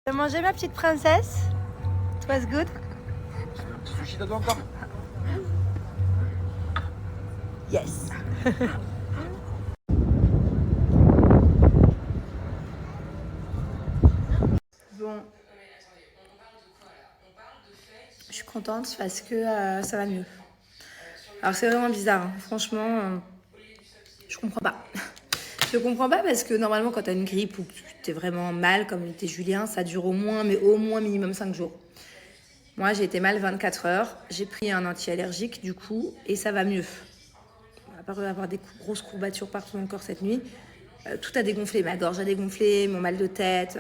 T'as mangé ma petite princesse? It was good? Un petit sushi dedans encore? Yes. Bon. Je suis contente parce que ça va mieux. Alors c'est vraiment bizarre, hein. Franchement, je comprends pas. Je comprends pas parce que normalement quand t'as une grippe ou que t'es vraiment mal comme était Julien, ça dure au moins minimum 5 jours. Moi j'ai été mal 24 heures, j'ai pris un anti-allergique du coup et ça va mieux. À part avoir des grosses courbatures partout dans le corps cette nuit, tout a dégonflé, ma gorge a dégonflé, mon mal de tête,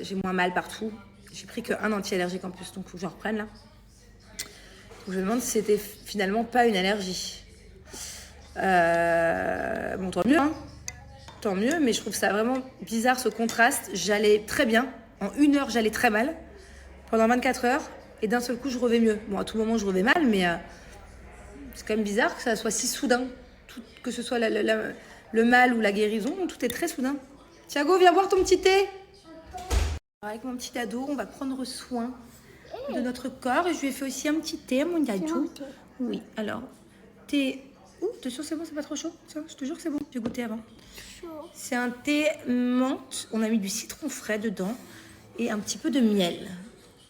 j'ai moins mal partout. J'ai pris qu'un anti-allergique en plus, donc il faut que j'en reprenne là. Donc je me demande si c'était finalement pas une allergie. Bon, tant mieux, hein. Tant mieux, mais je trouve ça vraiment bizarre ce contraste. J'allais très bien, en 1 heure j'allais très mal, pendant 24 heures, et d'un seul coup je revais mieux. Bon, à tout moment je revais mal, mais c'est quand même bizarre que ça soit si soudain. Que ce soit le mal ou la guérison, tout est très soudain. Thiago, viens boire ton petit thé. Avec mon petit ado, on va prendre soin de notre corps. Et je lui ai fait aussi un petit thé, mon dadou. Oui, alors, thé... Ouh, t'es sûr que c'est bon, c'est pas trop chaud? Tiens, je te jure que c'est bon, j'ai goûté avant. C'est un thé menthe. On a mis du citron frais dedans et un petit peu de miel.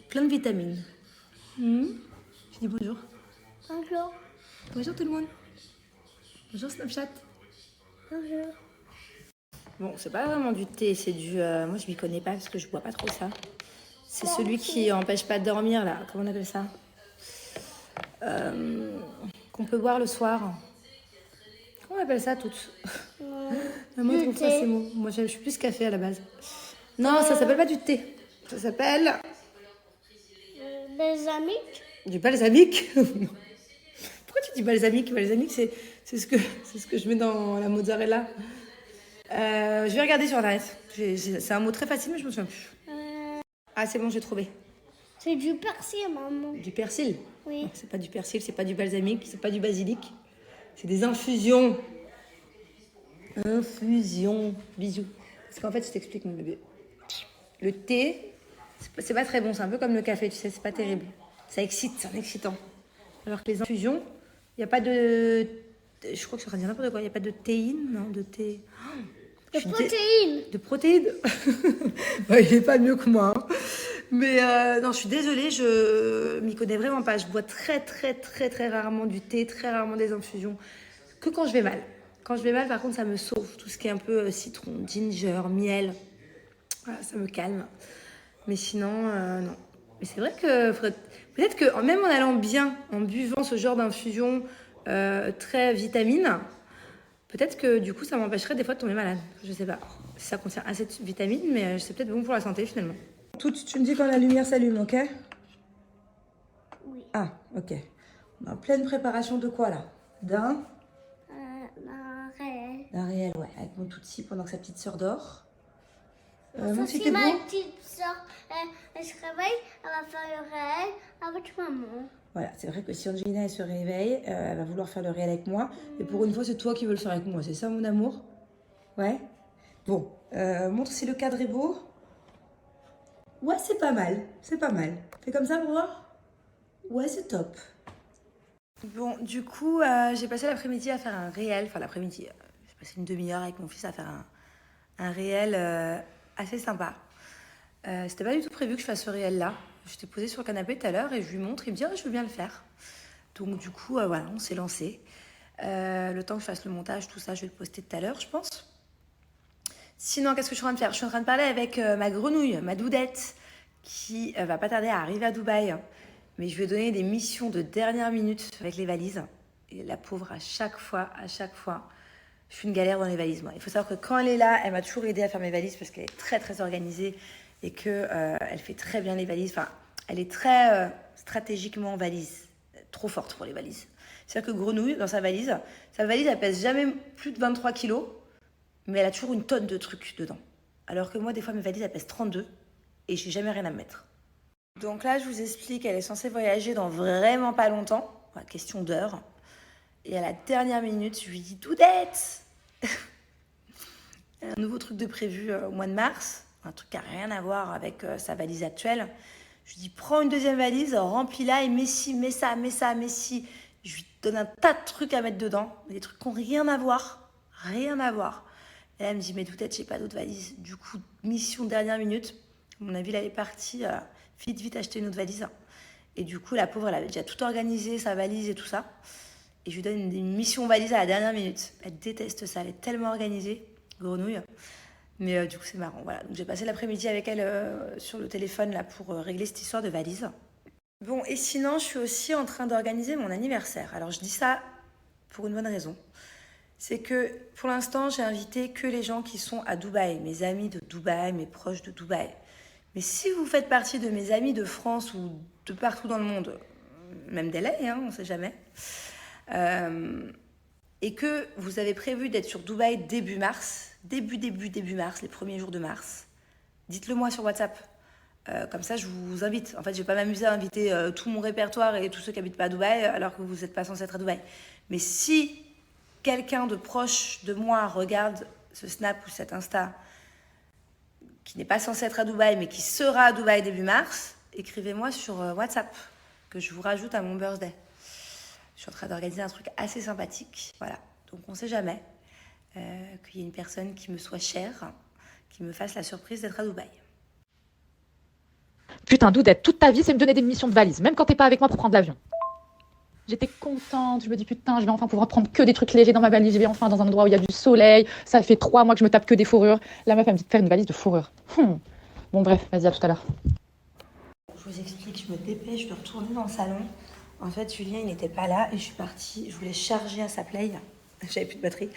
Plein de vitamines. Je dis bonjour. Bonjour. Bonjour tout le monde. Bonjour Snapchat. Bonjour. Bon, c'est pas vraiment du thé, c'est du... moi, je m'y connais pas parce que je bois pas trop ça. C'est celui qui empêche pas de dormir, là. Comment on appelle ça? Qu'on peut boire le soir. Comment on appelle ça, toutes? Moi, je trouve pas ces mots. Moi, je suis plus café à la base. Non, ça s'appelle pas du thé. Ça s'appelle... Balsamique. Du balsamique. Pourquoi tu dis balsamique? Balsamique, c'est ce que je mets dans la mozzarella. Je vais regarder sur internet. C'est un mot très facile, mais je me souviens plus. Ah, c'est bon, j'ai trouvé. C'est du persil, maman. Du persil? Oui. Non, c'est pas du persil, c'est pas du balsamique, c'est pas du basilic. C'est des infusions. Infusions. Bisous. Parce qu'en fait, je t'explique, mon bébé. Le thé, c'est pas très bon. C'est un peu comme le café, tu sais, c'est pas terrible. Ça excite, c'est excitant. Alors que les infusions, il n'y a pas de... Je crois que je suis en train de dire n'importe quoi. Il n'y a pas de théine, non? De thé... De protéines. De protéines. Ouais, il est pas mieux que moi, hein. Mais non, je suis désolée, je m'y connais vraiment pas. Je bois très rarement du thé, très rarement des infusions. Que quand je vais mal. Quand je vais mal, par contre, ça me sauve. Tout ce qui est un peu citron, ginger, miel. Voilà, ça me calme. Mais sinon, non. Mais c'est vrai que peut-être que même en allant bien, en buvant ce genre d'infusion très vitamine, peut-être que du coup ça m'empêcherait des fois de tomber malade. Je sais pas. Ça contient assez de vitamines, mais c'est peut-être bon pour la santé finalement. Tu me dis quand la lumière s'allume, ok? Oui. Ah, ok. On est en pleine préparation de quoi là? D'un Réel. réel, ouais. Avec mon Tootsie pendant que sa petite sœur dort. Parce Mon que petit si ma Thébo. petite soeur, elle se réveille, elle va faire le réel avec maman. Voilà, c'est vrai que si Angelina elle se réveille, elle va vouloir faire le réel avec moi. Et pour une fois, c'est toi qui veux le faire avec moi. C'est ça mon amour? Ouais. Bon, montre si le cadre est beau. Ouais, c'est pas mal. C'est pas mal. Fais comme ça pour voir. Ouais, c'est top. Bon, du coup, j'ai passé l'après-midi à faire un réel. Enfin, l'après-midi, j'ai passé une demi-heure avec mon fils à faire un réel assez sympa. C'était pas du tout prévu que je fasse ce réel-là. J'étais posée sur le canapé tout à l'heure et je lui montre. Il me dit je veux bien le faire. Donc, du coup, voilà, on s'est lancé. Le temps que je fasse le montage, tout ça, je vais le poster tout à l'heure, je pense. Sinon, qu'est-ce que je suis en train de faire? Je suis en train de parler avec ma grenouille, ma doudette, qui va pas tarder à arriver à Dubaï. Mais je lui ai donné des missions de dernière minute avec les valises. Et la pauvre, à chaque fois, je suis une galère dans les valises, moi. Il faut savoir que quand elle est là, elle m'a toujours aidée à faire mes valises parce qu'elle est très organisée et qu'elle fait très bien les valises. Enfin, elle est très stratégiquement valise. Trop forte pour les valises. C'est-à-dire que Grenouille, dans sa valise, elle pèse jamais plus de 23 kilos, mais elle a toujours une tonne de trucs dedans. Alors que moi, des fois, mes valises, elles pèsent 32 et j'ai jamais rien à me mettre. Donc là, je vous explique, elle est censée voyager dans vraiment pas longtemps, enfin, question d'heure. Et à la dernière minute, je lui dis Doudette, un nouveau truc de prévu au mois de mars. un truc qui n'a rien à voir avec sa valise actuelle. Je lui dis, prends une deuxième valise, remplis-la et mets ci, mets ça, mets ça, mets ci. Je lui donne un tas de trucs à mettre dedans, des trucs qui n'ont rien à voir. Rien à voir. Et là, elle me dit, mais peut-être j'ai pas d'autres valises. Du coup, mission dernière minute. À mon avis, elle est partie vite acheter une autre valise. Et du coup, la pauvre, elle avait déjà tout organisé, sa valise et tout ça. Et je lui donne une mission valise à la dernière minute. Elle déteste ça, elle est tellement organisée, grenouille. Mais du coup, c'est marrant. Voilà. Donc, j'ai passé l'après-midi avec elle sur le téléphone là, pour régler cette histoire de valise. Bon, et sinon, je suis aussi en train d'organiser mon anniversaire. Alors, je dis ça pour une bonne raison. C'est que pour l'instant, j'ai invité que les gens qui sont à Dubaï, mes amis de Dubaï, mes proches de Dubaï. Mais si vous faites partie de mes amis de France ou de partout dans le monde, même d'LA, on ne sait jamais, et que vous avez prévu d'être sur Dubaï début mars, début mars, les premiers jours de mars, dites-le moi sur WhatsApp. Comme ça, je vous invite. En fait, je ne vais pas m'amuser à inviter tout mon répertoire et tous ceux qui n'habitent pas à Dubaï alors que vous n'êtes pas censé être à Dubaï. Mais si quelqu'un de proche de moi regarde ce Snap ou cet Insta qui n'est pas censé être à Dubaï mais qui sera à Dubaï début mars, écrivez-moi sur WhatsApp que je vous rajoute à mon birthday. Je suis en train d'organiser un truc assez sympathique. Voilà. Donc on ne sait jamais qu'il y ait une personne qui me soit chère, qui me fasse la surprise d'être à Dubaï. Putain, Doudette, toute ta vie, c'est me donner des missions de valise, même quand t'es pas avec moi pour prendre l'avion. J'étais contente, je me dis putain, je vais enfin pouvoir prendre que des trucs légers dans ma valise, je vais enfin dans un endroit où il y a du soleil, ça fait 3 mois que je me tape que des fourrures. La meuf, elle me dit de faire une valise de fourrure. Bon bref, vas-y, à tout à l'heure. Je vous explique, je me dépêche de retourner dans le salon. En fait, Julien, il n'était pas là et je suis partie, je voulais charger à sa play, j'avais plus de batterie.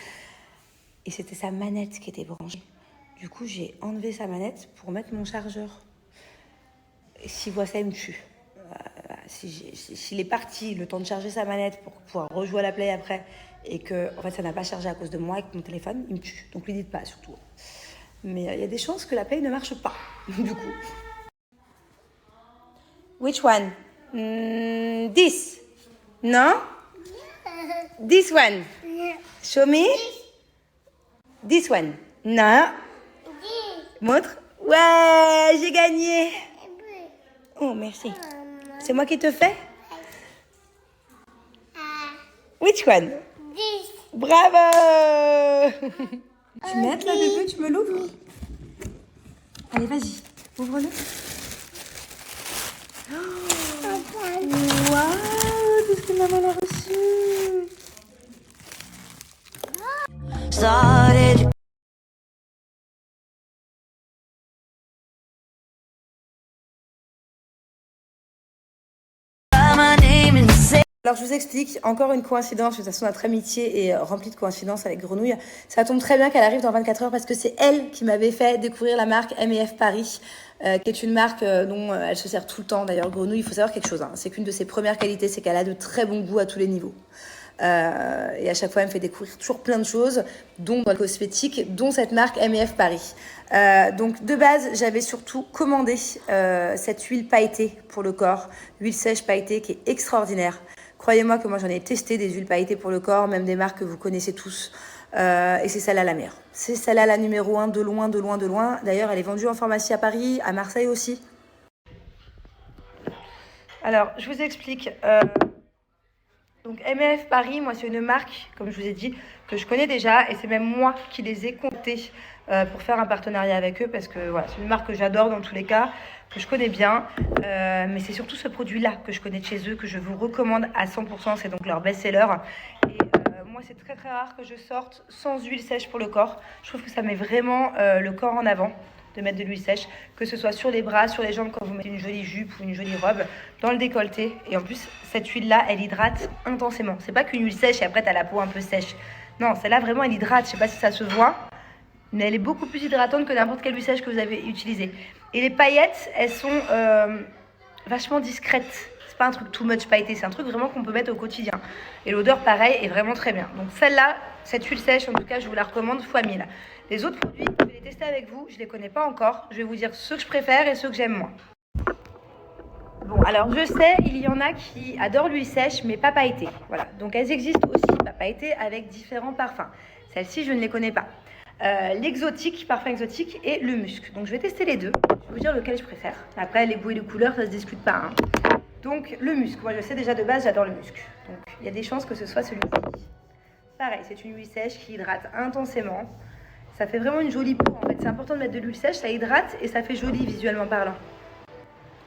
Et c'était sa manette qui était branchée. Du coup, j'ai enlevé sa manette pour mettre mon chargeur. Et s'il voit ça, il me tue. S'il est parti, le temps de charger sa manette pour pouvoir rejouer à la play après, et que en fait, ça n'a pas chargé à cause de moi avec mon téléphone, il me tue. Donc, lui dites pas, surtout. Mais il y a des chances que la play ne marche pas, du coup. Which one? This? No? This one? Show me? This one? No? Montre? Ouais, j'ai gagné! Oh, merci. C'est moi qui te fais? Which one? This. Bravo! Tu m'aides là, bébé? Tu me l'ouvres? Allez, vas-y. Ouvre-le. Waouh! Qu'est-ce que maman a reçu? Started my name and say Alors je vous explique, encore une coïncidence, de toute façon notre amitié est remplie de coïncidences avec Grenouille. Ça tombe très bien qu'elle arrive dans 24 heures parce que c'est elle qui m'avait fait découvrir la marque MEF Paris, qui est une marque dont elle se sert tout le temps. D'ailleurs Grenouille, il faut savoir quelque chose, c'est qu'une de ses premières qualités, c'est qu'elle a de très bons goûts à tous les niveaux. Et à chaque fois, elle me fait découvrir toujours plein de choses, dont dans le cosmétique, dont cette marque MEF Paris. Donc de base, j'avais surtout commandé cette huile pailletée pour le corps, huile sèche pailletée qui est extraordinaire. Croyez-moi que moi j'en ai testé des huiles pailletées pour le corps, même des marques que vous connaissez tous. Et c'est celle-là la meilleure. C'est celle-là la numéro 1 de loin, de loin, de loin. D'ailleurs, elle est vendue en pharmacie à Paris, à Marseille aussi. Alors, je vous explique. Donc MEF Paris, moi c'est une marque, comme je vous ai dit, que je connais déjà. Et c'est même moi qui les ai comptés pour faire un partenariat avec eux. Parce que voilà, c'est une marque que j'adore dans tous les cas, que je connais bien. Mais c'est surtout ce produit-là que je connais de chez eux, que je vous recommande à 100%. C'est donc leur best-seller. Et moi, c'est très très rare que je sorte sans huile sèche pour le corps. Je trouve que ça met vraiment le corps en avant de mettre de l'huile sèche, que ce soit sur les bras, sur les jambes quand vous mettez une jolie jupe ou une jolie robe, dans le décolleté. Et en plus, cette huile-là, elle hydrate intensément. C'est pas qu'une huile sèche et après, t'as la peau un peu sèche. Non, celle-là, vraiment, elle hydrate. Je sais pas si ça se voit, mais elle est beaucoup plus hydratante que n'importe quelle huile sèche que vous avez utilisée. Et les paillettes, elles sont vachement discrètes. C'est pas un truc too much pailleté, c'est un truc vraiment qu'on peut mettre au quotidien. Et l'odeur, pareil, est vraiment très bien. Donc celle-là, cette huile sèche, en tout cas, je vous la recommande fois 1000. Les autres produits, je vais les tester avec vous. Je les connais pas encore. Je vais vous dire ceux que je préfère et ceux que j'aime moins. Bon, alors je sais, il y en a qui adorent l'huile sèche, mais pas pailletée. Voilà, donc elles existent aussi, pas pailletées, avec différents parfums. Celles-ci, je ne les connais pas. l'exotique, parfum exotique et le musc. Donc je vais tester les deux. Je vais vous dire lequel je préfère. Après, les goûts et les couleurs, ça se discute pas. Hein. Donc le musc, moi je sais déjà de base, j'adore le musc. Donc il y a des chances que ce soit celui-ci. Pareil, c'est une huile sèche qui hydrate intensément. Ça fait vraiment une jolie peau en fait. C'est important de mettre de l'huile sèche, ça hydrate et ça fait joli visuellement parlant.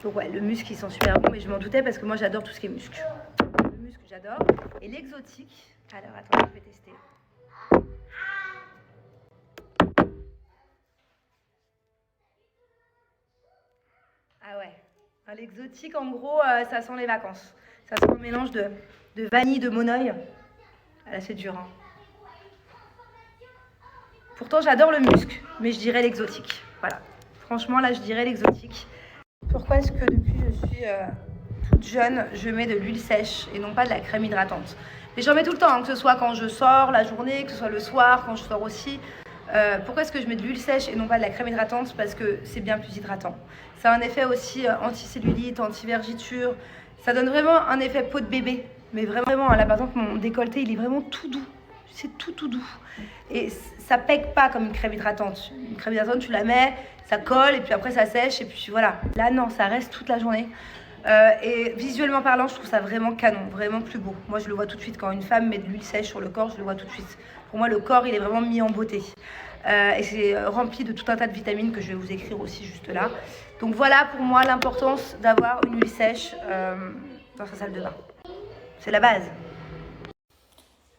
Donc ouais, le musc il sent super bon, mais je m'en doutais parce que moi j'adore tout ce qui est musc. Le musc j'adore. Et l'exotique, alors attends, je vais tester. Ah ouais, l'exotique en gros, ça sent les vacances. Ça sent le mélange de vanille, de monoeil. Ah, là c'est dur. Hein. Pourtant j'adore le musc, mais je dirais l'exotique. Voilà, franchement là je dirais l'exotique. Pourquoi est-ce que depuis je suis toute jeune, je mets de l'huile sèche et non pas de la crème hydratante? Mais j'en mets tout le temps, hein, que ce soit quand je sors la journée, que ce soit le soir, quand je sors aussi. Pourquoi est-ce que je mets de l'huile sèche et non pas de la crème hydratante? Parce que c'est bien plus hydratant. Ça a un effet aussi anti-cellulite, anti-vergiture. Ça donne vraiment un effet peau de bébé. Mais vraiment, là par exemple, mon décolleté, il est vraiment tout doux. C'est tout doux. Et ça pègue pas comme une crème hydratante. Une crème hydratante, tu la mets, ça colle et puis après ça sèche et puis voilà. Là non, ça reste toute la journée. Et visuellement parlant, je trouve ça vraiment canon, vraiment plus beau. Moi, je le vois tout de suite quand une femme met de l'huile sèche sur le corps, je le vois tout de suite. Pour moi, le corps, il est vraiment mis en beauté. Et c'est rempli de tout un tas de vitamines que je vais vous écrire aussi juste là. Donc voilà pour moi l'importance d'avoir une huile sèche dans sa salle de bain. C'est la base.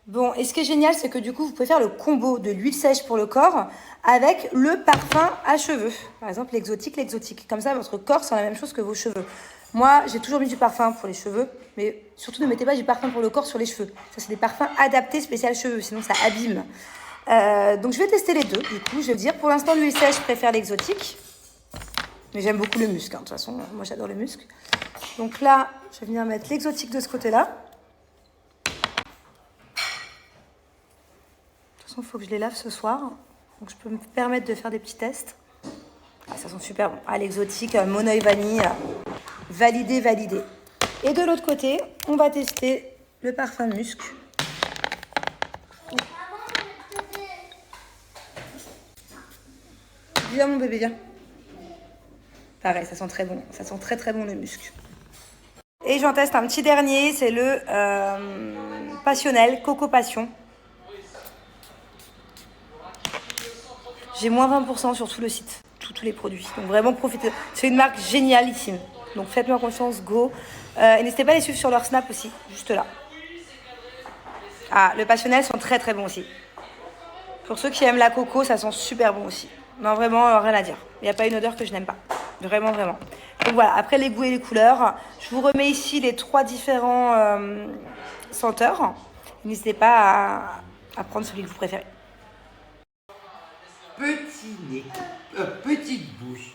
Bon, et ce qui est génial, c'est que du coup, vous pouvez faire le combo de l'huile sèche pour le corps avec le parfum à cheveux. Par exemple, l'exotique. Comme ça, votre corps sent la même chose que vos cheveux. Moi, j'ai toujours mis du parfum pour les cheveux, mais surtout ne mettez pas du parfum pour le corps sur les cheveux. Ça, c'est des parfums adaptés spécial cheveux, sinon ça abîme. Donc, je vais tester les deux. Du coup, je vais vous dire, pour l'instant, l'huile sèche, je préfère l'exotique. Mais j'aime beaucoup le musc. Hein. De toute façon, moi, j'adore le musc. Donc là, je vais venir mettre l'exotique de ce côté-là. Il faut que je les lave ce soir. Donc je peux me permettre de faire des petits tests. Ah, ça sent super bon. Ah, l'exotique, monoeil vanille, validé. Et de l'autre côté, on va tester le parfum musc. Viens mon bébé, viens. Pareil, ça sent très bon. Ça sent très bon le musc. Et j'en teste un petit dernier, c'est le passionnel, Coco Passion. J'ai moins 20% sur tout le site, tous les produits. Donc vraiment profitez. C'est une marque génialissime. Donc faites-moi confiance, go. Et n'hésitez pas à les suivre sur leur Snap aussi, juste là. Ah, le passionnel sont très bon aussi. Pour ceux qui aiment la coco, ça sent super bon aussi. Non, vraiment, rien à dire. Il n'y a pas une odeur que je n'aime pas. Vraiment. Donc voilà, après les goûts et les couleurs, je vous remets ici les 3 différents senteurs. N'hésitez pas à prendre celui que vous préférez. Petit nez, petite bouche,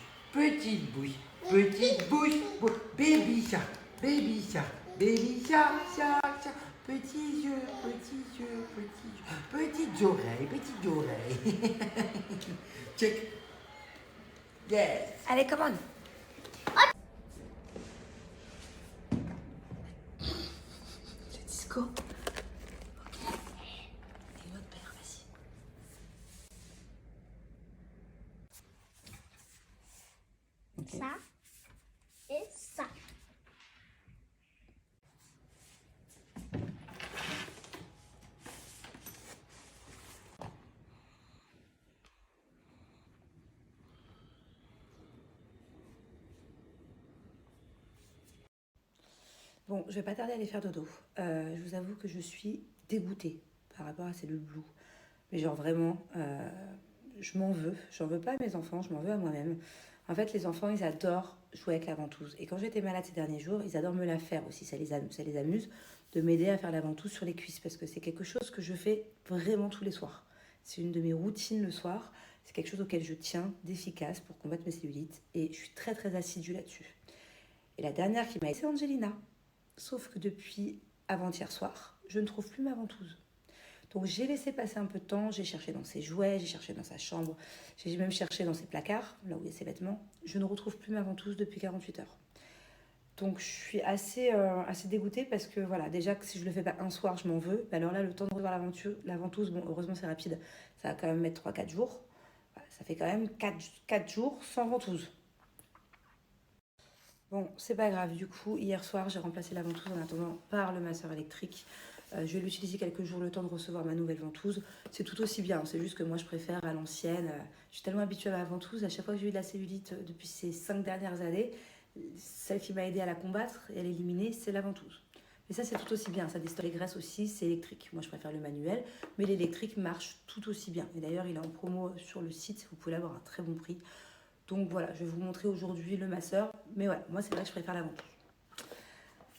baby shark, petits yeux, petites oreilles. Check. Yes. Allez, commande. Le disco. Ok. Et l'autre paire, vas-y. Okay. Ça et ça. Bon, je vais pas tarder à aller faire dodo. Je vous avoue que je suis dégoûtée par rapport à ces Blue. Mais genre vraiment, je m'en veux. J'en veux pas à mes enfants, je m'en veux à moi-même. En fait, les enfants, ils adorent jouer avec la ventouse. Et quand j'étais malade ces derniers jours, ils adorent me la faire aussi. Ça les amuse de m'aider à faire la ventouse sur les cuisses. Parce que c'est quelque chose que je fais vraiment tous les soirs. C'est une de mes routines le soir. C'est quelque chose auquel je tiens, d'efficace pour combattre mes cellulites. Et je suis très assidue là-dessus. Et la dernière qui m'a aidée, c'est Angelina. Sauf que depuis avant-hier soir, je ne trouve plus ma ventouse. Donc j'ai laissé passer un peu de temps, j'ai cherché dans ses jouets, j'ai cherché dans sa chambre, j'ai même cherché dans ses placards, là où il y a ses vêtements. Je ne retrouve plus ma ventouse depuis 48 heures. Donc je suis assez dégoûtée parce que voilà, déjà que si je le fais pas un soir, je m'en veux. Alors là, le temps de revoir la ventouse, bon, heureusement c'est rapide, ça va quand même mettre 3-4 jours. Voilà, ça fait quand même 4 jours sans ventouse. Bon, c'est pas grave, du coup, hier soir, j'ai remplacé la ventouse en attendant par le masseur électrique. Je vais l'utiliser quelques jours, le temps de recevoir ma nouvelle ventouse. C'est tout aussi bien, c'est juste que moi, je préfère à l'ancienne. Je suis tellement habituée à ma ventouse, à chaque fois que j'ai eu de la cellulite depuis ces 5 dernières années, celle qui m'a aidée à la combattre et à l'éliminer, c'est la ventouse. Mais ça, c'est tout aussi bien, ça déstocke les graisses aussi, c'est électrique. Moi, je préfère le manuel, mais l'électrique marche tout aussi bien. Et d'ailleurs, il est en promo sur le site, vous pouvez l'avoir à un très bon prix. Donc voilà, je vais vous montrer aujourd'hui le masseur. Mais voilà, moi c'est vrai que je préfère la ventouse.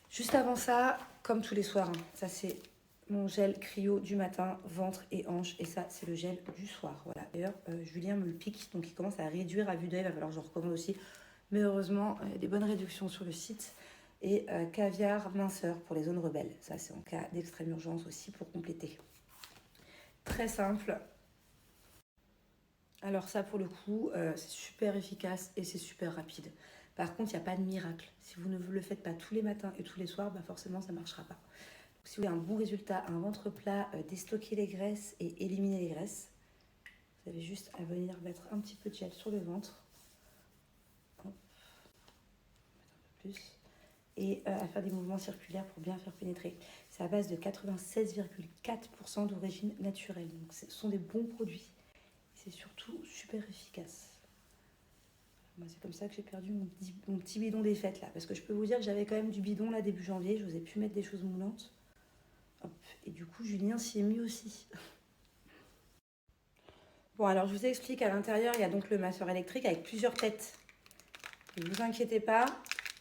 Juste avant ça, comme tous les soirs, hein, ça c'est mon gel cryo du matin, ventre et hanche. Et ça c'est le gel du soir. Voilà. D'ailleurs, Julien me le pique, donc il commence à réduire à vue d'œil. Il va falloir que je recommande aussi. Mais heureusement, il y a des bonnes réductions sur le site. Et caviar minceur pour les zones rebelles. Ça c'est en cas d'extrême urgence aussi pour compléter. Très simple. Alors ça, pour le coup, c'est super efficace et c'est super rapide. Par contre, il n'y a pas de miracle. Si vous ne le faites pas tous les matins et tous les soirs, bah forcément, ça ne marchera pas. Donc, si vous voulez un bon résultat, un ventre plat, déstocker les graisses et éliminer les graisses, vous avez juste à venir mettre un petit peu de gel sur le ventre. Hop. Un peu plus. Et à faire des mouvements circulaires pour bien faire pénétrer. C'est à base de 96,4% d'origine naturelle. Donc, ce sont des bons produits. C'est surtout super efficace. Moi, c'est comme ça que j'ai perdu mon petit bidon des fêtes là. Parce que je peux vous dire que j'avais quand même du bidon là début janvier. Je n'osais plus mettre des choses moulantes. Hop. Et du coup, Julien s'y est mis aussi. Bon, alors je vous explique. À l'intérieur, il y a donc le masseur électrique avec plusieurs têtes. Ne vous inquiétez pas.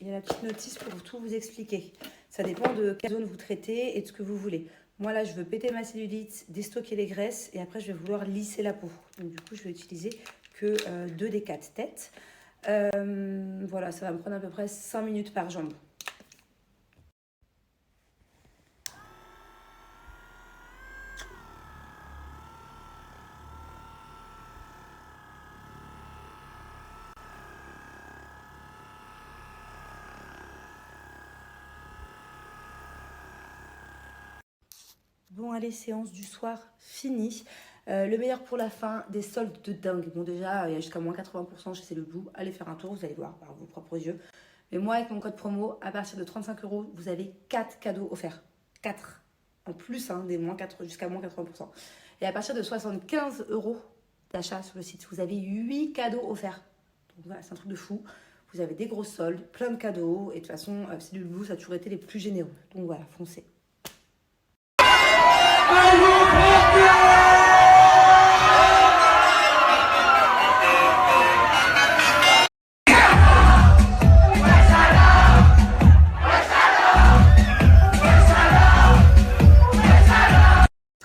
Il y a la petite notice pour tout vous expliquer. Ça dépend de quelle zone vous traitez et de ce que vous voulez. Moi, là, je veux péter ma cellulite, déstocker les graisses et après, je vais vouloir lisser la peau. Donc, du coup, je vais utiliser que 2 des 4 têtes. Voilà, ça va me prendre à peu près 5 minutes par jambe. Bon, allez, séance du soir finie. Le meilleur pour la fin, des soldes de dingue. Bon, déjà, il y a jusqu'à moins 80% chez Cellulite. Allez faire un tour, vous allez voir par vos propres yeux. Mais moi, avec mon code promo, à partir de 35 €, vous avez 4 cadeaux offerts. 4. En plus, hein, jusqu'à moins 80%. Et à partir de 75 € d'achat sur le site, vous avez 8 cadeaux offerts. Donc voilà, c'est un truc de fou. Vous avez des gros soldes, plein de cadeaux. Et de toute façon, Cellulite, ça a toujours été les plus généreux. Donc voilà, foncez.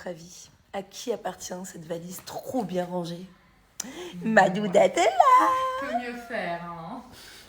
Vie. À qui appartient cette valise trop bien rangée? Ma doudette est là! Que mieux faire, hein?